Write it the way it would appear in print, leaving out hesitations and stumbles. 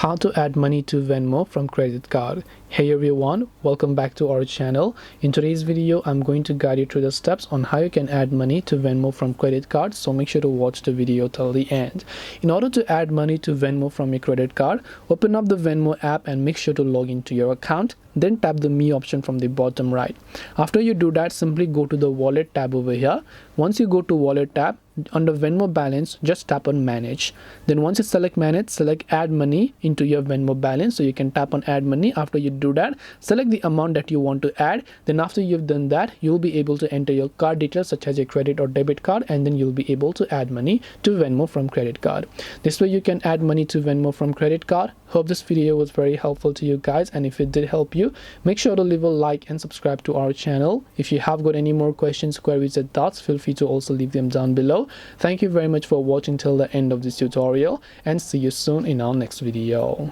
How to add money to Venmo from credit card. Hey everyone, welcome back to our channel. In today's video, I'm going to guide you through the steps on how you can add money to Venmo from credit card, so make sure to watch the video till the end. In order to add money to Venmo from your credit card, open up the Venmo app and make sure to log into your account. Then tap the Me option from the bottom right. After you do that, simply go to the Wallet tab over here. Once you go to Wallet tab, under Venmo balance, just tap on Manage. Then once you select Manage, select Add Money into your Venmo balance. So you can tap on Add Money. After you do that, select the amount that you want to add. Then after you've done that, you'll be able to enter your card details such as your credit or debit card, and then you'll be able to add money to Venmo from credit card. This way you can add money to Venmo from credit card. Hope this video was very helpful to you guys, and if it did help you, make sure to leave a like and subscribe to our channel. If you have got any more questions, queries, or thoughts, feel free to also leave them down below. Thank you very much for watching till the end of this tutorial, and see you soon in our next video.